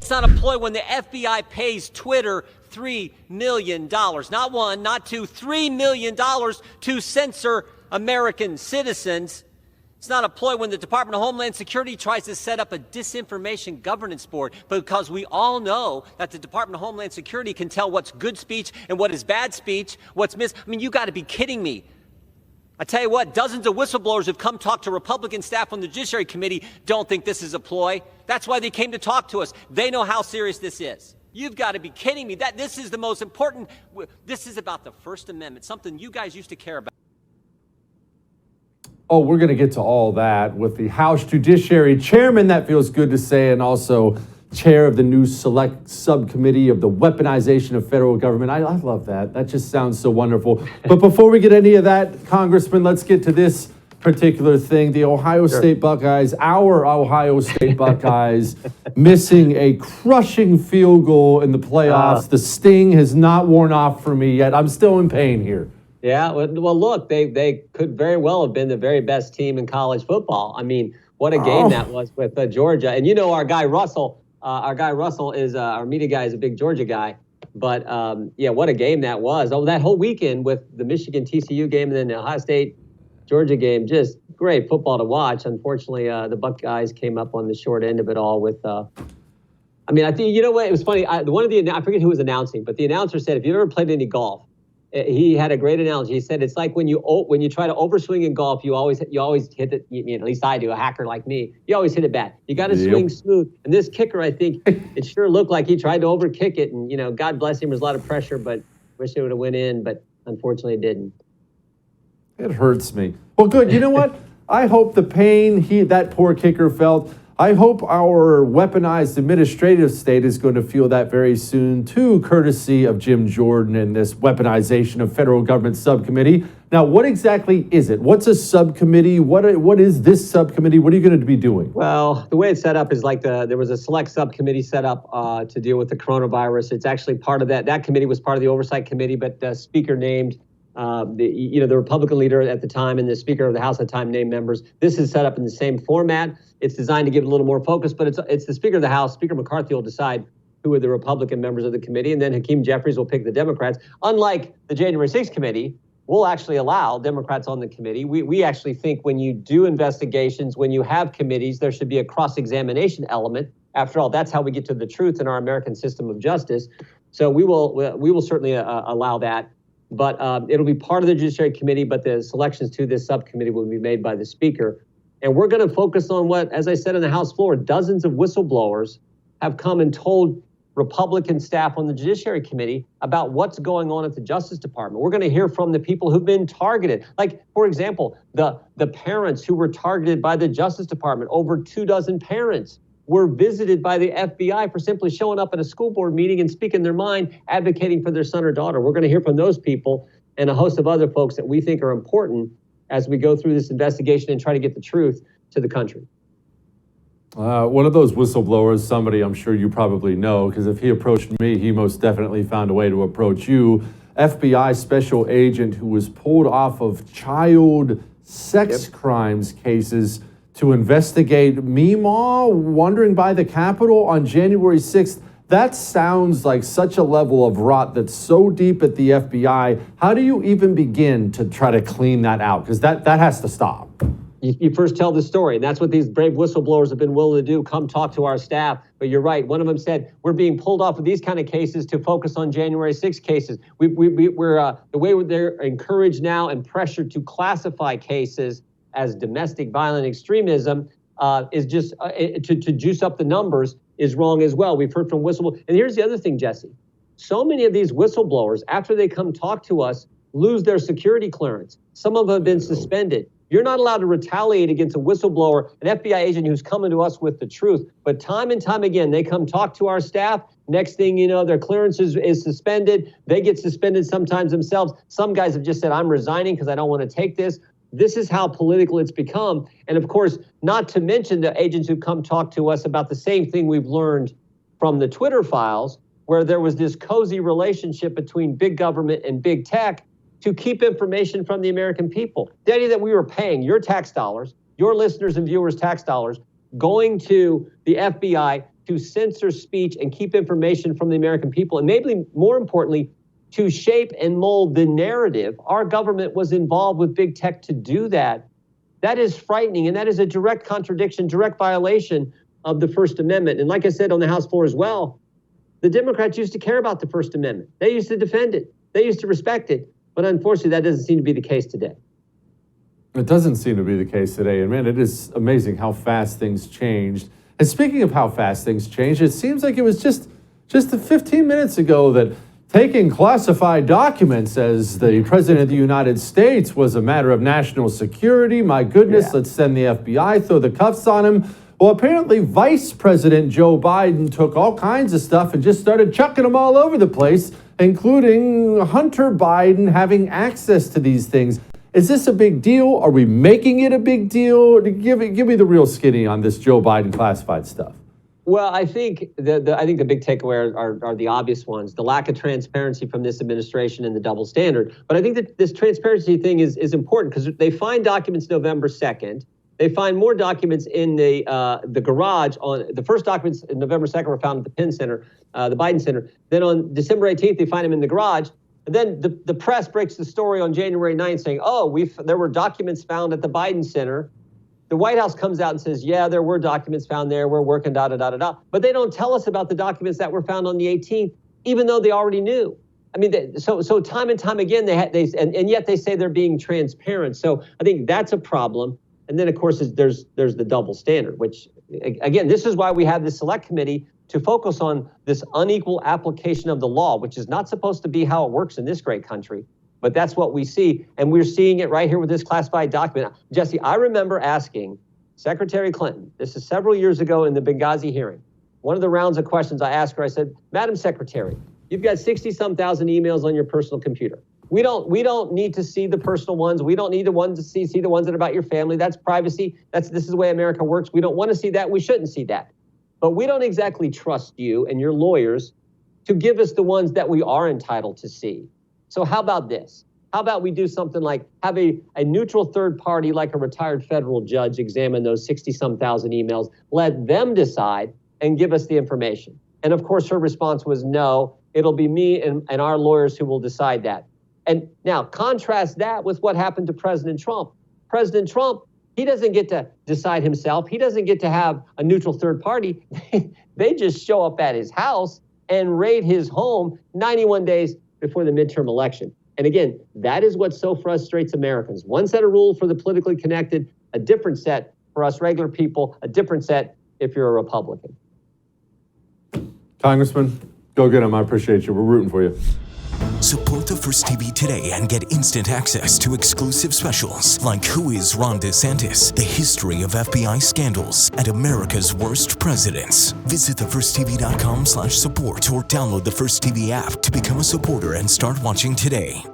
It's not a ploy when the FBI pays Twitter $3 million. Not one, not two, $3 million to censor American citizens. It's not a ploy when the Department of Homeland Security tries to set up a disinformation governance board, because we all know that the Department of Homeland Security can tell what's good speech and what is bad speech, what's I mean, you got to be kidding me. I tell you what, dozens of whistleblowers have come talk to Republican staff on the Judiciary Committee don't think this is a ploy. That's why they came to talk to us. They know how serious this is. You've got to be kidding me. This is the most important. This is about the First Amendment, something you guys used to care about. Oh, we're going to get to all that with the House Judiciary Chairman, that feels good to say, and also chair of the new select subcommittee of the weaponization of federal government. I love that. That just sounds so wonderful. But before we get any of that, Congressman, let's get to this particular thing. The Ohio State Buckeyes, our Ohio State Buckeyes, missing a crushing field goal in the playoffs. The sting has not worn off for me yet. I'm still in pain here. Yeah, well, look, they could very well have been the very best team in college football. I mean, what a game that was with Georgia. And you know, our guy Russell is our media guy, is a big Georgia guy. But yeah, what a game that was. Oh, that whole weekend with the Michigan TCU game and then the Ohio State Georgia game, just great football to watch. Unfortunately, the Buckeyes came up on the short end of it all with. I mean, I think, you know what, it was funny. I forget who was announcing, but the announcer said, if you've ever played any golf, he had a great analogy. He said, it's like when you try to overswing in golf, you always hit it. At least I do, a hacker like me. You always hit it bad. You got to swing smooth. And this kicker, I think, it sure looked like he tried to overkick it. And, you know, God bless him, there was a lot of pressure, but wish it would have went in. But unfortunately, it didn't. It hurts me. Well, good. You know what? I hope the pain that poor kicker felt, I hope our weaponized administrative state is going to feel that very soon, too, courtesy of Jim Jordan and this weaponization of federal government subcommittee. Now, what exactly is it? What's a subcommittee? What is this subcommittee? What are you going to be doing? Well, the way it's set up is like there was a select subcommittee set up to deal with the coronavirus. It's actually part of that. That committee was part of the oversight committee, but the speaker named the Republican leader at the time and the Speaker of the House at the time named members. This is set up in the same format. It's designed to give it a little more focus, but it's the Speaker of the House, Speaker McCarthy, will decide who are the Republican members of the committee, and then Hakeem Jeffries will pick the Democrats. Unlike the January 6th committee, we'll actually allow Democrats on the committee. We actually think when you do investigations, when you have committees, there should be a cross-examination element. After all, that's how we get to the truth in our American system of justice. So we will certainly allow that. But it'll be part of the Judiciary Committee, but the selections to this subcommittee will be made by the Speaker. And we're going to focus on what, as I said on the House floor, dozens of whistleblowers have come and told Republican staff on the Judiciary Committee about what's going on at the Justice Department. We're going to hear from the people who've been targeted. Like, for example, the parents who were targeted by the Justice Department. Over 24 parents were visited by the FBI for simply showing up at a school board meeting and speaking their mind, advocating for their son or daughter. We're going to hear from those people and a host of other folks that we think are important as we go through this investigation and try to get the truth to the country. One of those whistleblowers, somebody I'm sure you probably know, because if he approached me, he most definitely found a way to approach you. FBI special agent who was pulled off of child sex crimes cases to investigate Meemaw wandering by the Capitol on January 6th. That sounds like such a level of rot that's so deep at the FBI. How do you even begin to try to clean that out? Because that has to stop. You first tell the story, and that's what these brave whistleblowers have been willing to do. Come talk to our staff. But you're right. One of them said, we're being pulled off of these kind of cases to focus on January 6th cases. We're the way they're encouraged now and pressured to classify cases as domestic violent extremism is just to juice up the numbers is wrong as well. We've heard from whistleblowers. And here's the other thing, Jesse. So many of these whistleblowers, after they come talk to us, lose their security clearance. Some of them have been suspended. You're not allowed to retaliate against a whistleblower, an FBI agent who's coming to us with the truth. But time and time again, they come talk to our staff. Next thing you know, their clearance is suspended. They get suspended sometimes themselves. Some guys have just said, I'm resigning because I don't want to take this. This is how political it's become. And of course, not to mention the agents who come talk to us about the same thing we've learned from the Twitter files, where there was this cozy relationship between big government and big tech to keep information from the American people. The idea that we were paying your tax dollars, your listeners and viewers' tax dollars, going to the FBI to censor speech and keep information from the American people, and maybe more importantly, to shape and mold the narrative. Our government was involved with big tech to do that. That is frightening, and that is a direct contradiction, direct violation of the First Amendment. And like I said on the House floor as well, the Democrats used to care about the First Amendment. They used to defend it. They used to respect it. But unfortunately, that doesn't seem to be the case today. It doesn't seem to be the case today. And man, it is amazing how fast things changed. And speaking of how fast things changed, it seems like it was just 15 minutes ago that taking classified documents as the President of the United States was a matter of national security. My goodness, Let's send the FBI, throw the cuffs on him. Well, apparently Vice President Joe Biden took all kinds of stuff and just started chucking them all over the place, including Hunter Biden having access to these things. Is this a big deal? Are we making it a big deal? Give me the real skinny on this Joe Biden classified stuff. Well, I think the big takeaway are the obvious ones: the lack of transparency from this administration and the double standard. But I think that this transparency thing is important because they find documents November 2nd. They find more documents in the garage. On the first documents in November 2nd were found at the Penn Center, the Biden Center. Then on December 18th, they find them in the garage. And then the press breaks the story on January 9th saying, there were documents found at the Biden Center. The White House comes out and says, yeah, there were documents found there. We're working, da-da-da-da-da. But they don't tell us about the documents that were found on the 18th, even though they already knew. I mean, so time and time again, and yet they say they're being transparent. So I think that's a problem. And then, of course, there's the double standard, which, again, this is why we have this select committee to focus on this unequal application of the law, which is not supposed to be how it works in this great country. But that's what we see. And we're seeing it right here with this classified document. Jesse, I remember asking Secretary Clinton, this is several years ago in the Benghazi hearing, one of the rounds of questions I asked her, I said, Madam Secretary, you've got 60-some thousand emails on your personal computer. We don't need to see the personal ones. We don't need the ones to see the ones that are about your family. That's privacy. This is the way America works. We don't want to see that. We shouldn't see that. But we don't exactly trust you and your lawyers to give us the ones that we are entitled to see. So how about this? How about we do something like have a neutral third party, like a retired federal judge, examine those 60-some thousand emails, let them decide and give us the information. And of course, her response was no, it'll be me and our lawyers who will decide that. And now contrast that with what happened to President Trump. President Trump, he doesn't get to decide himself. He doesn't get to have a neutral third party. They just show up at his house and raid his home 91 days before the midterm election. And again, that is what so frustrates Americans. One set of rules for the politically connected, a different set for us regular people, a different set if you're a Republican. Congressman, go get him. I appreciate you. We're rooting for you. Support the First TV today and get instant access to exclusive specials like Who is Ron DeSantis, the history of FBI scandals, and America's worst presidents. Visit thefirsttv.com/support or download the First TV app to become a supporter and start watching today.